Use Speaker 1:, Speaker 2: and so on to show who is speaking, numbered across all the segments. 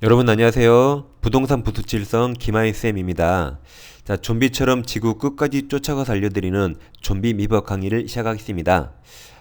Speaker 1: 여러분 안녕하세요. 부동산 부수칠성 김하인쌤입니다. 자, 좀비처럼 지구 끝까지 쫓아가서 알려드리는 좀비 미법 강의를 시작하겠습니다.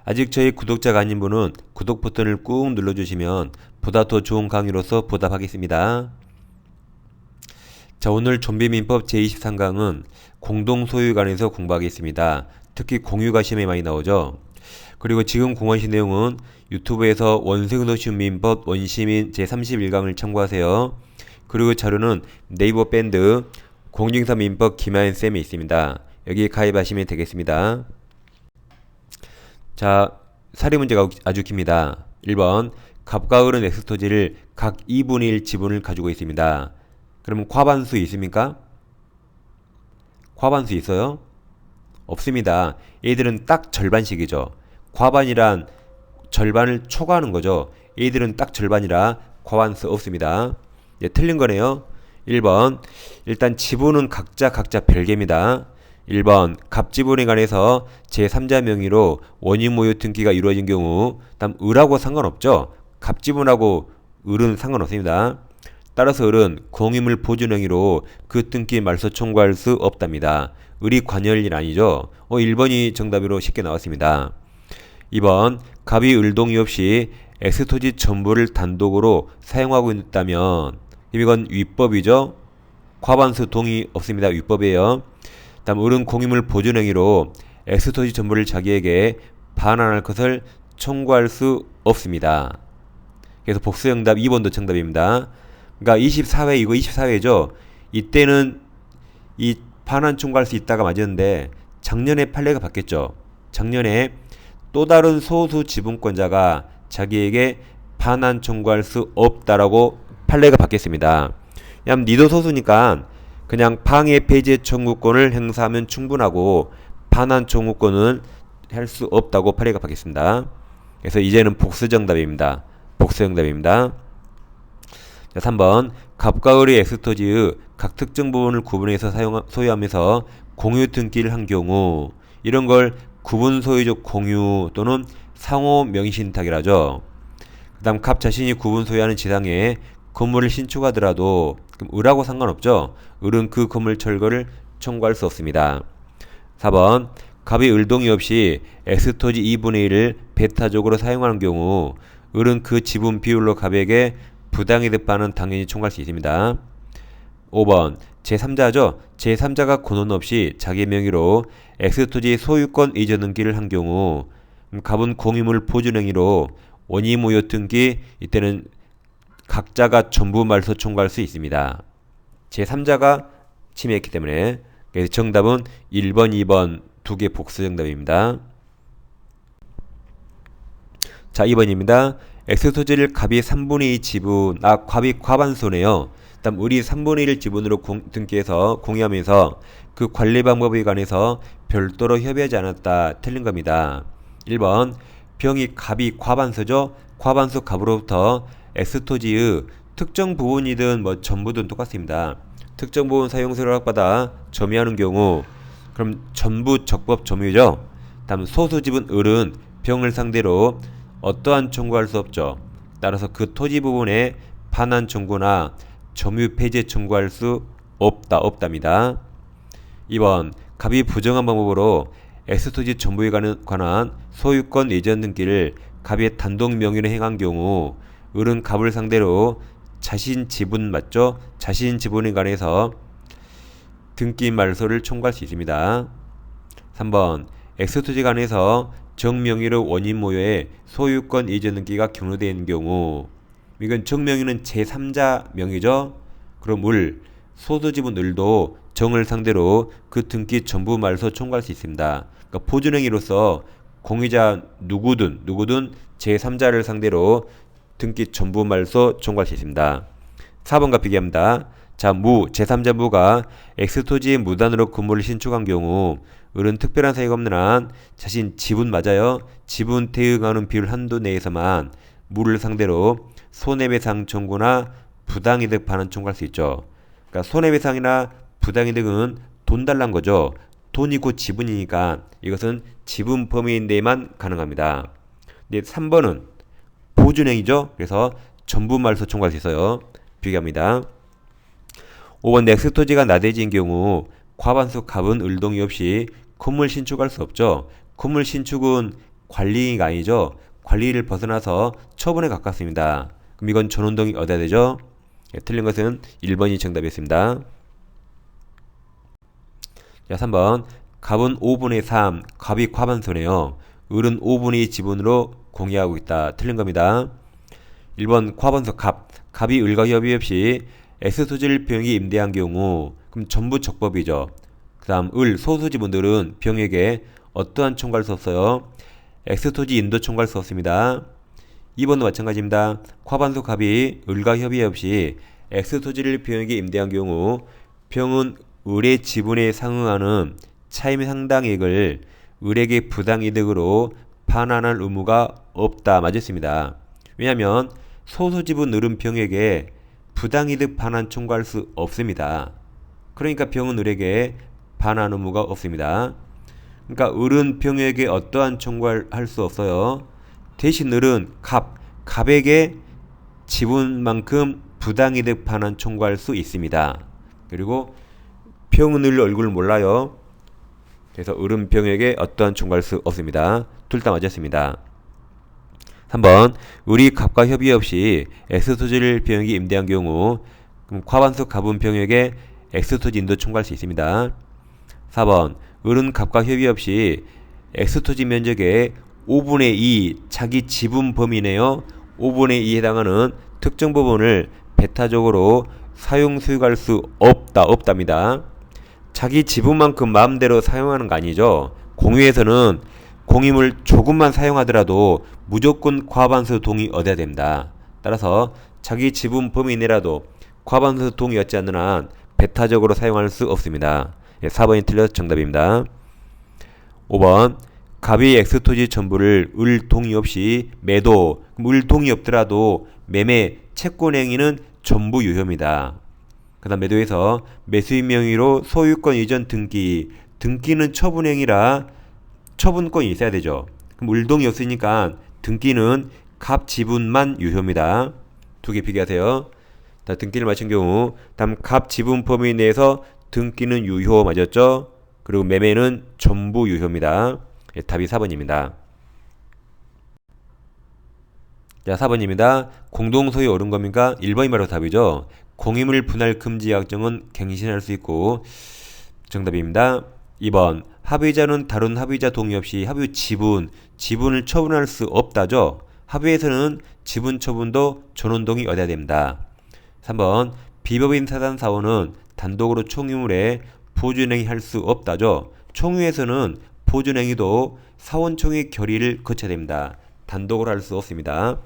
Speaker 1: 아직 저희 구독자가 아닌 분은 구독 버튼을 꾹 눌러주시면 보다 더 좋은 강의로서 보답하겠습니다. 자, 오늘 좀비 민법 제23강은 공동소유에 관해서 공부하겠습니다. 특히 공유가 시험에 많이 나오죠. 그리고 지금 공부하신 내용은 유튜브에서 원생도시움 민법 원시민 제31강을 참고하세요. 그리고 자료는 네이버 밴드 공중사 민법 김하연쌤에 있습니다. 여기 가입하시면 되겠습니다. 자, 사례 문제가 아주 깁니다. 1번 갑과 을은 X토지를 각 2분의 1 지분을 가지고 있습니다. 그러면 과반수 있습니까? 과반수 있어요? 없습니다. 얘들은 딱 절반씩이죠. 과반이란 절반을 초과하는 거죠. 얘들은 딱 절반이라 과반수 없습니다. 예, 틀린 거네요. 1번 일단 지분은 각자 별개입니다. 1번 갑지분에 관해서 제3자 명의로 원인모유 등기가 이루어진 경우 다음 을하고 상관없죠. 갑지분하고 을은 상관없습니다. 따라서 을은 공유물 보존행위로 그 등기 말소 청구할 수 없답니다. 을이 관여할 일 아니죠. 1번이 정답으로 쉽게 나왔습니다. 2번 갑이 을동의 없이 X토지 전부를 단독으로 사용하고 있다면 이건 위법이죠. 과반수 동의 없습니다. 위법이에요. 다음 을은 공유물 보존행위로 X토지 전부를 자기에게 반환할 것을 청구할 수 없습니다. 그래서 복수정답 2번도 정답입니다. 그러니까 24회 이거 24회죠. 이때는 이 반환 청구할 수 있다가 맞았는데 작년에 판례가 바뀌었죠. 작년에 또 다른 소수 지분권자가 자기에게 반환 청구할 수 없다라고 판례가 바뀌었습니다. 그냥 니도 소수니까 그냥 방해 폐지 청구권을 행사하면 충분하고 반환 청구권은 할 수 없다고 판례가 바뀌었습니다. 그래서 이제는 복수 정답입니다. 복수 정답입니다. 자, 3번 갑과 을의 X토지의 각 특정 부분을 구분해서 소유하면서 공유 등기를 한 경우 이런 걸 구분 소유적 공유 또는 상호 명의신탁이라죠. 그 다음 갑 자신이 구분 소유하는 지상에 건물을 신축하더라도 그럼 을하고 상관없죠. 을은 그 건물 철거를 청구할 수 없습니다. 4번 갑이 을 동의 없이 X토지 2분의 1을 배타적으로 사용하는 경우 을은 그 지분 비율로 갑에게 부당이득 반은 당연히 청구할 수 있습니다. 5번 제3자죠. 제3자가 권한 없이 자기 명의로 X토지 소유권 이전 등기를 한 경우 갑은 공유물 보존행위로 원의무효 등기 이때는 각자가 전부 말소 청구할 수 있습니다. 제3자가 침해했기 때문에 그래서 정답은 1번, 2번 두 개 복수 정답입니다. 자, 2번입니다. X토지를 갑이 3분의 2 지분, 갑이 과반수네요. 다음 을이 3분의 1 지분으로 등기해서 공유하면서 그 관리 방법에 관해서 별도로 협의하지 않았다. 틀린 겁니다. 1번 병이 갑이 과반수죠. 과반수 갑으로부터 X토지의 특정 부분이든 뭐 전부든 똑같습니다. 특정 부분 사용세를 허락받아 점유하는 경우 그럼 전부 적법 점유죠. 다음 소수 지분 을은 병을 상대로 어떠한 청구할 수 없죠. 따라서 그 토지 부분에 반환 청구나 점유 폐지 청구할 수 없답니다. 2번 갑이 부정한 방법으로 X토지 전부에 관한 소유권 이전 등기를 갑이 단독 명의로 행한 경우 을은 갑을 상대로 자신 지분 맞죠? 자신 지분에 관해서 등기 말소를 청구할 수 있습니다. 3번 X토지 간에서 정명의로 원인모여의 소유권 이전 등기가 경로되어 있는 경우 이건 정명의는 제3자 명의죠. 그럼 을 소수지분 을도 정을 상대로 그 등기 전부 말소 청구할 수 있습니다. 그러니까 보존행위로서 공유자 누구든 제3자를 상대로 등기 전부 말소 청구할 수 있습니다. 4번과 비교합니다. 자, 제3자 무가 X토지에 무단으로 건물을 신축한 경우 을은 특별한 사유가 없는 한 자신 지분 맞아요. 지분 대응하는 비율 한도 내에서만 무를 상대로 손해배상 청구나 부당이득 반환 청구할 수 있죠. 그러니까 손해배상이나 부당이득은 돈 달란 거죠. 돈이 곧 지분이니까 이것은 지분 범위 내에만 가능합니다. 근데 3번은 보존행위죠. 그래서 전부 말소 청구할 수 있어요. 비교합니다. 5번 넥스 토지가 나대지인 경우 과반수 갑은 을동이 없이 건물 신축할 수 없죠. 건물 신축은 관리가 아니죠. 관리를 벗어나서 처분에 가깝습니다. 그럼 이건 전원동이 어디야 되죠? 예, 틀린 것은 1번이 정답이었습니다. 자, 3번 갑은 5분의 3, 갑이 과반수네요. 을은 5분의 2 지분으로 공유하고 있다. 틀린 겁니다. 1번 과반수 갑, 갑이 을과 협의 없이 X토지를 병에게 임대한 경우 그럼 전부 적법이죠. 그 다음 을 소수 지분들은 병에게 어떠한 청구할 수 없어요? X토지 인도 청구할 수 없습니다. 2번도 마찬가지입니다. 과반수 갑이 을과 협의 없이 X토지를 병에게 임대한 경우 병은 을의 지분에 상응하는 차임 상당액을 을에게 부당이득으로 반환할 의무가 없다. 맞았습니다. 왜냐하면 소수 지분 을은 병에게 부당이득 반환 청구할 수 없습니다. 그러니까 병은 을에게 반환 의무가 없습니다. 그러니까 을은 병에게 어떠한 청구할 수 없어요. 대신 을은 갑에게 지분만큼 부당이득 반환 청구할 수 있습니다. 그리고 병은 을 얼굴을 몰라요. 그래서 을은 병에게 어떠한 청구할 수 없습니다. 둘 다 맞았습니다. 3번 을이 갑과 협의 없이 X토지를 병에게 임대한 경우 그럼 과반수 갑은 병에게 X토지 인도 청구할 수 있습니다. 4번 을은 갑과 협의 없이 X토지 면적의 5분의 2 자기 지분 범위네요. 5분의 2에 해당하는 특정 부분을 배타적으로 사용 수익할 수 없답니다. 자기 지분만큼 마음대로 사용하는 거 아니죠. 공유에서는 공임을 조금만 사용하더라도 무조건 과반수 동의 얻어야 됩니다. 따라서 자기 지분 범위 내라도 과반수 동의였지 않는 한 배타적으로 사용할 수 없습니다. 4번이 틀려서 정답입니다. 5번 갑이 X토지 전부를 을 동의 없이 매도, 을 동의 없더라도 매매 채권행위는 전부 유효입니다. 그 다음 매도에서 매수인 명의로 소유권 이전 등기는 처분행위라 처분권이 있어야 되죠. 그럼 을동이 없으니까 등기는 갑 지분만 유효입니다. 두 개 비교하세요. 자, 등기를 맞춘 경우 다음 갑 지분 범위 내에서 등기는 유효 맞았죠. 그리고 매매는 전부 유효입니다. 예, 답이 4번입니다. 자, 4번입니다. 공동소유 옳은 겁니까? 1번이 바로 답이죠. 공임을 분할 금지 약정은 갱신할 수 있고 정답입니다. 2번 합의자는 다른 합의자 동의 없이 합의 지분을 처분할 수 없다죠. 합의에서는 지분 처분도 전원 동의 얻어야 됩니다. 3번 비법인 사단 사원은 단독으로 총유물에 보존행위 할 수 없다죠. 총유에서는 보존행위도 사원총회 결의를 거쳐야 됩니다. 단독으로 할 수 없습니다.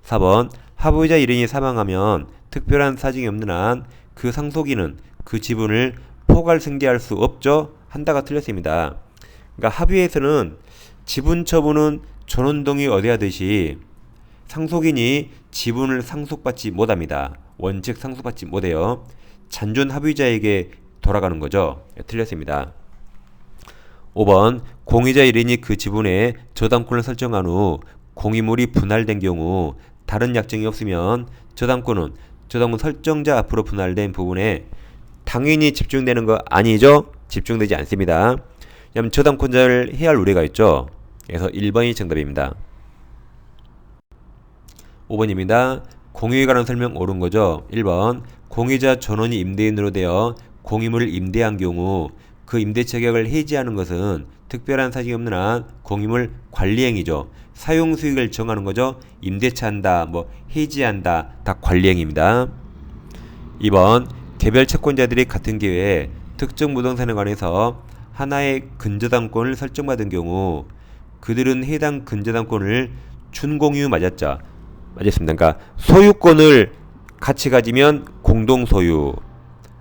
Speaker 1: 4번 합의자 일인이 사망하면 특별한 사정이 없는 한 그 상속인은 그 지분을 포괄 승계할 수 없죠. 한다가 틀렸습니다. 그러니까 합의에서는 지분 처분은 전원동의 얻어야 하듯이 상속인이 지분을 상속받지 못합니다. 원칙 상속받지 못해요. 잔존 합의자에게 돌아가는 거죠. 틀렸습니다. 5번 공의자 1인이 그 지분에 저당권을 설정한 후 공의물이 분할된 경우 다른 약정이 없으면 저당권 설정자 앞으로 분할된 부분에 당연히 집중되는 거 아니죠? 집중되지 않습니다. 왜냐하면 저당권자를 해야 할 우려가 있죠. 그래서 1번이 정답입니다. 5번입니다. 공유에 관한 설명 옳은 거죠. 1번 공유자 전원이 임대인으로 되어 공유물을 임대한 경우 그 임대 체격을 해지하는 것은 특별한 사정이 없는 한 공유물 관리행위죠. 사용 수익을 정하는 거죠. 임대차 한다, 해지한다, 다 관리행위입니다. 2번 개별 채권자들이 같은 기회에 특정 부동산에 관해서 하나의 근저당권을 설정받은 경우 그들은 해당 근저당권을 준공유 맞았죠. 맞았습니다. 그러니까 소유권을 같이 가지면 공동소유,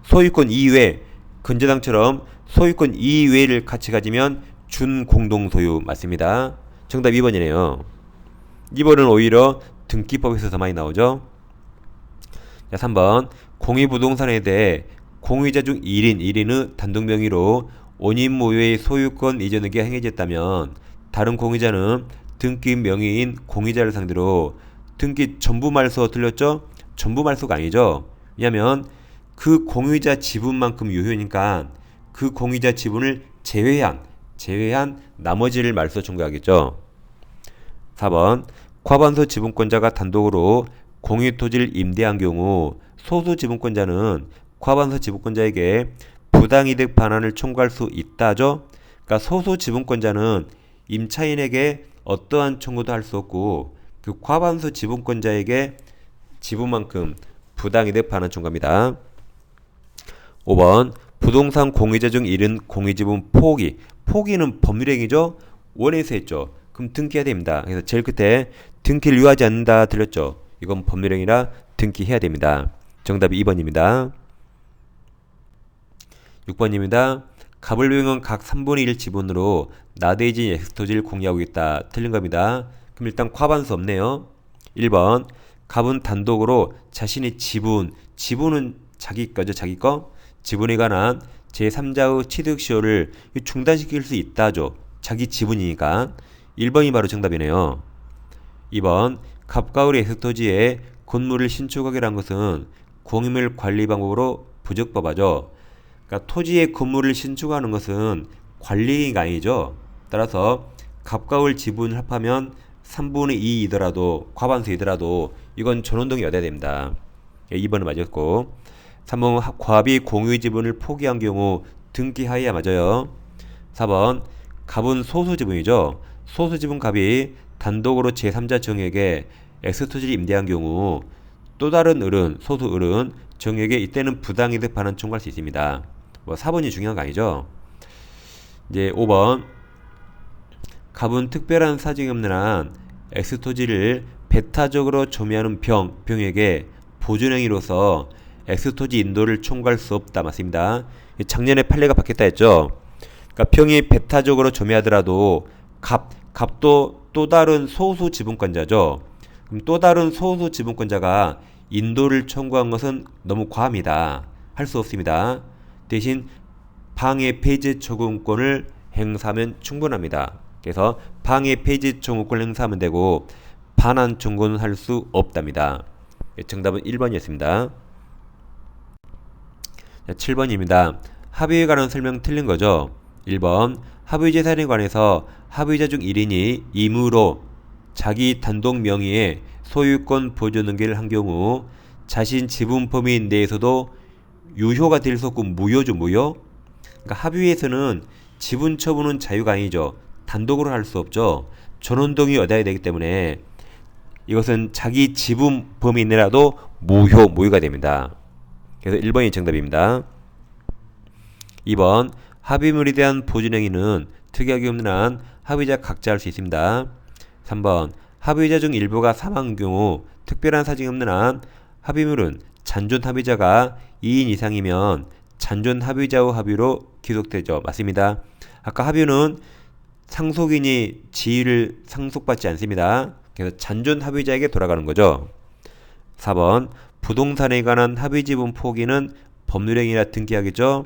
Speaker 1: 소유권 이외 근저당처럼 소유권 이외를 같이 가지면 준공동소유 맞습니다. 정답 2번이네요. 2번은 오히려 등기법에서 더 많이 나오죠. 자, 3번 공유부동산에 대해 공유자 중 1인의 단독 명의로 5인 모여의 소유권 이전 등기가 행해졌다면 다른 공유자는 등기 명의인 공유자를 상대로 등기 전부 말소 들렸죠? 전부 말소가 아니죠. 왜냐하면 그 공유자 지분만큼 유효니까 그 공유자 지분을 제외한 나머지를 말소 청구하겠죠. 4번 과반수 지분권자가 단독으로 공유 토지를 임대한 경우 소수 지분권자는 과반수 지분권자에게 부당이득 반환을 청구할 수 있다죠. 그러니까 소수 지분권자는 임차인에게 어떠한 청구도 할 수 없고 그 과반수 지분권자에게 지분만큼 부당이득 반환 청구합니다. 5번 부동산 공유자 중 1은 공유지분 포기는 법률행위죠. 원에서 했죠. 그럼 등기해야 됩니다. 그래서 제일 끝에 등기를 유하지 않는다 들렸죠. 이건 법률행위라 등기해야 됩니다. 정답이 2번입니다. 6번입니다. 갑을병은 각 3분의 1 지분으로 나대진 X토지를 공유하고 있다. 틀린 겁니다. 그럼 일단 과반수 없네요. 1번 갑은 단독으로 자신의 지분은 자기 거죠. 자기 거. 지분에 관한 제3자의 취득시효를 중단시킬 수 있다죠. 자기 지분이니까. 1번이 바로 정답이네요. 2번 갑과 을의 X토지에 건물을 신축하기로 한 것은 공유물 관리 방법으로 부적법하죠. 그러니까 토지에 건물을 신축하는 것은 관리가 아니죠. 따라서 갑과 을 지분을 합하면 3분의 2이더라도 과반수이더라도 이건 전원동의여야 됩니다. 2번은 맞았고 3번 갑이 공유의 지분을 포기한 경우 등기하여야 맞아요. 4번 갑은 소수지분이죠. 소수지분 갑이 단독으로 제3자 정에게 X토지를 임대한 경우 또 다른 을은 소수 을은 정에게 이때는 부당이득 반환 청구할 수 있습니다. 4번이 중요한 거 아니죠. 이제 5번 갑은 특별한 사정이 없는 한 X토지를 배타적으로 점유하는 병에게 보존행위로서 X토지 인도를 청구할 수 없다. 맞습니다. 작년에 판례가 바뀌었다 했죠. 그러니까 병이 배타적으로 점유하더라도 갑도 또 다른 소수 지분권자죠. 그럼 또 다른 소수 지분권자가 인도를 청구한 것은 너무 과합니다. 할 수 없습니다. 대신 방해 폐지 청구권을 행사하면 충분합니다. 그래서 방해 폐지 청구권을 행사하면 되고 반환 청구는 할 수 없답니다. 정답은 1번이었습니다. 7번입니다. 합의에 관한 설명 틀린 거죠. 1번 합의 재산에 관해서 합의자 중 1인이 임의로 자기 단독 명의의 소유권 보존 등기를 한 경우 자신 지분 범위 내에서도 유효가 될 수 없고 무효죠. 무효. 그러니까 합의에서는 지분 처분은 자유가 아니죠. 단독으로 할 수 없죠. 전원동의 얻어야 되기 때문에 이것은 자기 지분 범위 내라도 무효가 됩니다. 그래서 1번이 정답입니다. 2번 합의물에 대한 보존행위는 특약이 없는 한 합의자 각자 할 수 있습니다. 3번 합의자 중 일부가 사망한 경우 특별한 사정이 없는 한 합의물은 잔존 합의자가 2인 이상이면 잔존 합의자의 합의로 기속되죠. 맞습니다. 아까 합의는 상속인이 지위를 상속받지 않습니다. 그래서 잔존 합의자에게 돌아가는 거죠. 4번 부동산에 관한 합의 지분 포기는 법률행위라 등기하겠죠.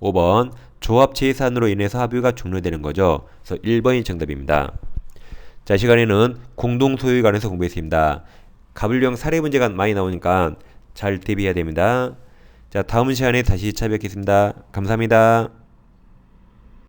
Speaker 1: 5번 조합 재산으로 인해서 합의가 종료되는 거죠. 그래서 1번이 정답입니다. 자, 이 시간에는 공동소유에 관해서 공부했습니다. 갑을령 사례 문제가 많이 나오니까 잘 대비해야 됩니다. 자, 다음 시간에 다시 찾아뵙겠습니다. 감사합니다.